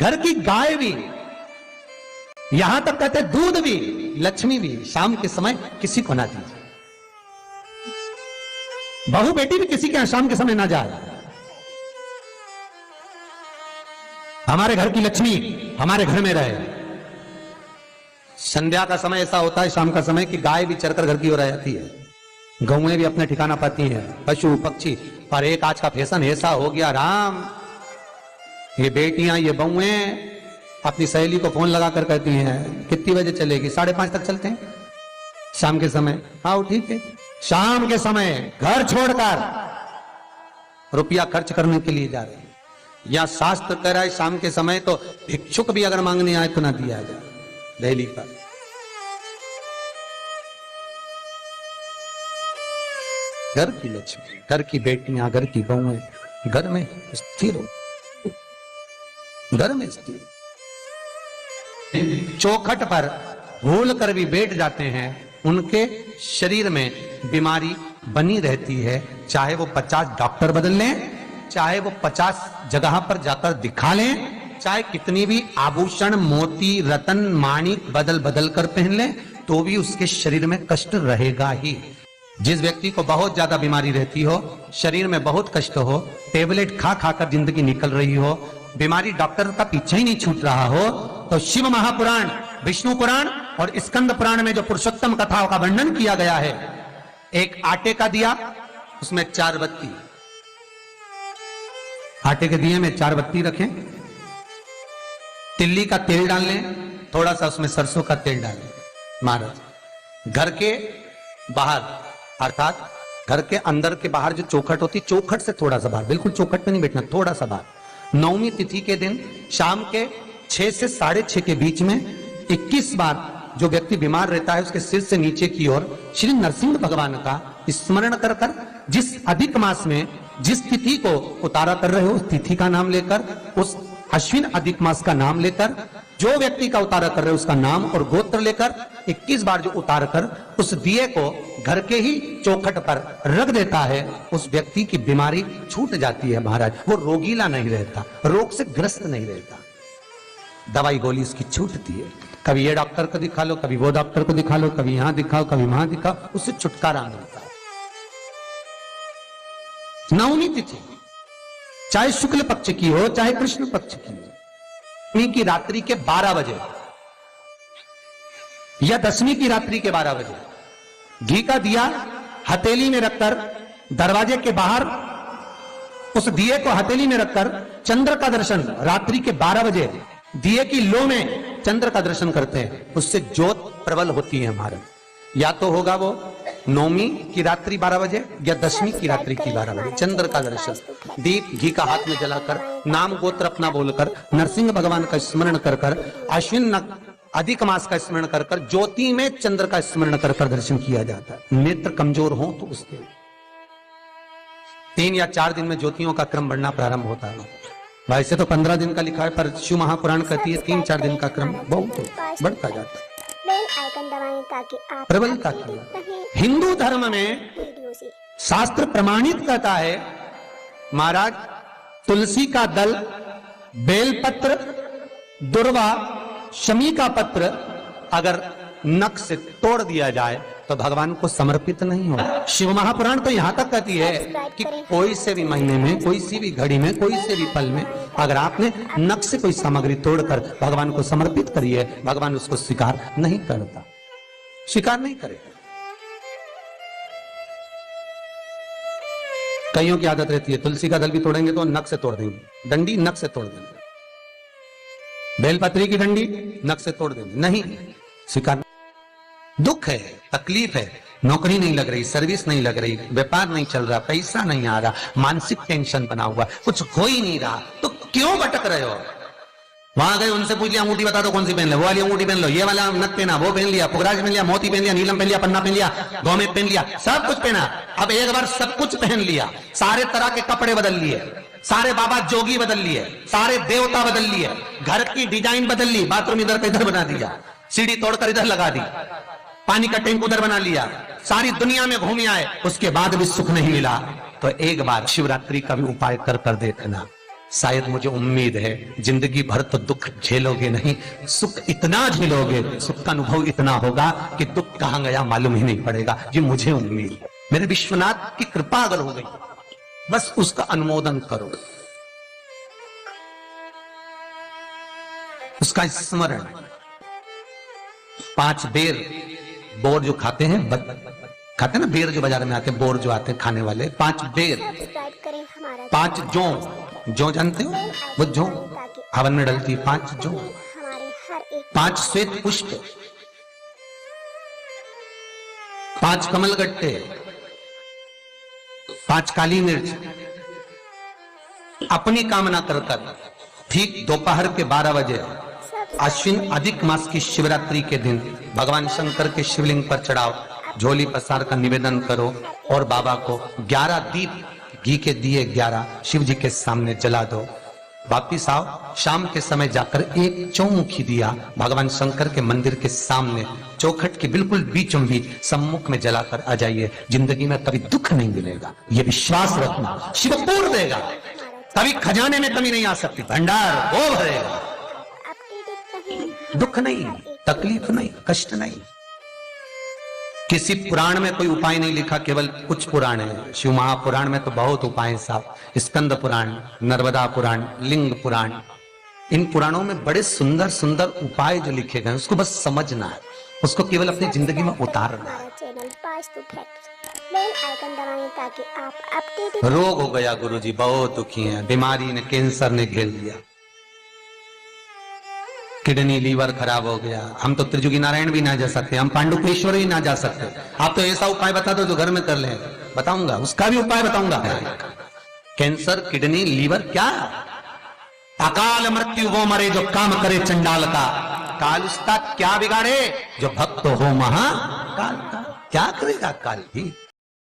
घर की गाय भी, यहां तक कहते दूध भी, लक्ष्मी भी शाम के समय किसी को ना दीजिए। बहू बेटी भी किसी के यहां शाम के समय ना जाए। हमारे घर की लक्ष्मी हमारे घर में रहे। संध्या का समय ऐसा होता है, शाम का समय, कि गाय भी चरकर घर की ओर आ जाती है, गौएं भी अपने ठिकाना पाती हैं, पशु पक्षी। पर एक आज का फैशन ऐसा हो गया राम, ये बेटियां ये बहुएं अपनी सहेली को फोन लगाकर कहती हैं कितनी बजे चलेगी, 5:30 तक चलते हैं शाम के समय। हाँ ठीक है, शाम के समय घर छोड़कर रुपया खर्च करने के लिए जा रहे हैं। या शास्त्र कह रहा है शाम के समय तो भिक्षुक भी अगर मांगने आए तो ना दिया जाए। दिल्ली पर घर की लक्ष्मी, घर की बेटियां, घर की बहुएं घर में स्थिर हो, घर में स्थिर। चौखट पर भूल कर भी बैठ जाते हैं, उनके शरीर में बीमारी बनी रहती है। चाहे वो 50 डॉक्टर बदल लें, चाहे वो 50 जगह पर जाकर दिखा लें, चाहे कितनी भी आभूषण मोती रतन माणिक बदल बदल कर पहन लें, तो भी उसके शरीर में कष्ट रहेगा ही। जिस व्यक्ति को बहुत ज्यादा बीमारी रहती हो, शरीर में बहुत कष्ट हो, टेबलेट खा खा कर जिंदगी निकल रही हो, बीमारी डॉक्टर का पीछे ही नहीं छूट रहा हो, तो शिव महापुराण, विष्णु पुराण और स्कंद पुराण में जो पुरुषोत्तम कथाओं का वर्णन किया गया है, एक आटे का दिया, उसमें 4 बत्ती, आटे के दिए में 4 बत्ती रखें, तिल्ली का तेल डाल लें, थोड़ा सा उसमें सरसों का तेल डालें। महाराज घर के बाहर, अर्थात घर के अंदर के बाहर जो चौखट होती, चौखट से थोड़ा सा बाहर, बिल्कुल चौखट पे नहीं बैठना, थोड़ा सा बाहर, 9वीं तिथि के दिन शाम के 6 से 6:30 के बीच में 21 बार जो व्यक्ति बीमार रहता है उसके सिर से नीचे की ओर श्री नरसिंह भगवान का स्मरण कर कर, जिस अधिक मास में जिस तिथि को उतारा कर रहे हो उस तिथि का नाम लेकर, उस अश्विन अधिक मास का नाम लेकर, जो व्यक्ति का उतारा कर रहे हो उसका नाम और गोत्र लेकर 21 बार जो उतार कर उस दिए को घर के ही चौखट पर रख देता है, उस व्यक्ति की बीमारी छूट जाती है महाराज। वो रोगीला नहीं रहता, रोग से ग्रस्त नहीं रहता, दवाई गोली उसकी छूटती है। कभी ये डॉक्टर को दिखा लो, कभी वो डॉक्टर को दिखा लो, कभी यहां दिखाओ, कभी वहां दिखाओ, उससे छुटकारा मिलता है। 9वीं तिथि चाहे शुक्ल पक्ष की हो चाहे कृष्ण पक्ष की हो, 9वीं की रात्रि के 12 बजे या 10वीं की रात्रि के 12 बजे घी का दिया हथेली में रखकर दरवाजे के बाहर उस दिए को हथेली में रखकर चंद्र का दर्शन रात्रि के 12 बजे दिए की लो में चंद्र का दर्शन करते हैं, उससे ज्योत प्रबल होती है हमारे। या तो होगा वो 9वीं की रात्रि 12 बजे या 10वीं की रात्रि की 12 बजे चंद्र का दर्शन, दीप घी का हाथ में जलाकर, नाम गोत्र अपना बोलकर, नरसिंह भगवान का स्मरण कर कर, अश्विन अधिक मास का स्मरण कर कर, ज्योति में चंद्र का स्मरण कर कर दर्शन किया जाता है। नेत्र कमजोर हो तो उसके 3 या 4 दिन में ज्योतियों का क्रम बढ़ना प्रारंभ होता है। वैसे तो 15 दिन का लिखा है, पर शिव महापुराण कहती है 3-4 दिन का क्रम बहुत बढ़ता जाता है। प्रबलता की हिंदू धर्म में शास्त्र प्रमाणित कहता है महाराज, तुलसी का दल, बेलपत्र, दुर्वा, शमी का पत्र अगर नख से तोड़ दिया जाए तो भगवान को समर्पित नहीं हो। शिव महापुराण तो यहां तक कहती है कि कोई से भी महीने में, कोई सी भी घड़ी में, कोई से भी पल में अगर आपने नख से कोई सामग्री तोड़कर भगवान को समर्पित करी है, भगवान उसको स्वीकार नहीं करता, स्वीकार नहीं करेगा। कईयों की आदत रहती है तुलसी का दल भी तोड़ेंगे तो नख से तोड़ देंगे, डंडी नख से तोड़ देंगे, बेलपत्री की डंडी नख से तोड़ देंगे, नहीं स्वीकार। दुख है, तकलीफ है, नौकरी नहीं लग रही, सर्विस नहीं लग रही, व्यापार नहीं चल रहा, पैसा नहीं आ रहा, मानसिक टेंशन बना हुआ, कुछ हो ही नहीं रहा, तो क्यों भटक रहे हो? वहां गए, उनसे पूछ लिया अंगूठी बता दो कौन सी पहन लो, वो वाली अंगूठी पहन लो, ये वाला नथ पहना, वो पहन लिया, पुखराज पहन लिया, मोती पहन लिया, नीलम पहन लिया, पन्ना पहन लिया, गौमेद पहन लिया, सब कुछ पहना। अब एक बार सब कुछ पहन लिया, सारे तरह के कपड़े बदल लिए, सारे बाबा जोगी बदल लिए, सारे देवता बदल लिए, घर की डिजाइन बदल ली, बाथरूम इधर का इधर बना दिया, सीढ़ी तोड़कर इधर लगा दी, पानी का टैंक उधर बना लिया, सारी दुनिया में घूम आए, उसके बाद भी सुख नहीं मिला, तो एक बार शिवरात्रि का भी उपाय कर कर देखना। शायद मुझे उम्मीद है जिंदगी भर तो दुख झेलोगे नहीं, सुख इतना झेलोगे, सुख का अनुभव इतना होगा कि दुख कहां गया मालूम ही नहीं पड़ेगा। ये मुझे उम्मीद है। मेरे विश्वनाथ की कृपा अगर हो गई, बस उसका अनुमोदन करो, उसका स्मरण। 5 बेर बोर जो खाते हैं, खाते हैं ना बेर जो बाजार में आते हैं, बोर जो आते हैं खाने वाले, 5 बेर, 5 जौ जानते हो, वो जौ हवन में डलती है, 5 जौ, 5 श्वेत पुष्प, 5 कमल गट्टे, 5 काली मिर्च, अपनी कामना कर ठीक दोपहर के 12 बजे अश्विन अधिक मास की शिवरात्रि के दिन भगवान शंकर के शिवलिंग पर चढ़ाओ, झोली पसार का निवेदन करो और बाबा को 11 दीप घी के दिए 11 शिव जी के सामने जला दो। वापिस आओ, शाम के समय जाकर एक चौमुखी दिया भगवान शंकर के मंदिर के सामने चौखट के बिल्कुल बीचों बीच सम्मुख में जलाकर आ जाइए। जिंदगी में कभी दुख नहीं मिलेगा, ये विश्वास रखना। शिव पूर देगा, कभी खजाने में कमी नहीं आ सकती, भंडार वो भरेगा। दुख नहीं, तकलीफ नहीं, कष्ट नहीं। किसी पुराण में कोई उपाय नहीं लिखा, केवल कुछ पुराण है। शिव महापुराण में तो बहुत उपाय साहब, स्कंद पुराण, नर्मदा पुराण, लिंग पुराण, इन पुराणों में बड़े सुंदर सुंदर उपाय जो लिखे गए, उसको बस समझना है, उसको केवल अपनी जिंदगी में उतारना है। ताकि आप अपडेटेड। रोग हो गया गुरुजी, बहुत दुखी हैं, बीमारी ने, कैंसर ने घेर लिया, किडनी लीवर खराब हो गया। हम तो त्रिजुगी नारायण भी ना जा सकते, हम पांडुकेश्वर ही ना जा सकते। आप तो ऐसा उपाय बता दो जो घर में कर ले, बताऊंगा, उसका भी उपाय बताऊंगा। कैंसर, किडनी, लीवर, क्या अकाल मृत्यु वो मरे जो काम करे चंडाल का, काल उसका क्या बिगाड़े जो भक्त हो महाकाल का। क्या करेगा काल भी।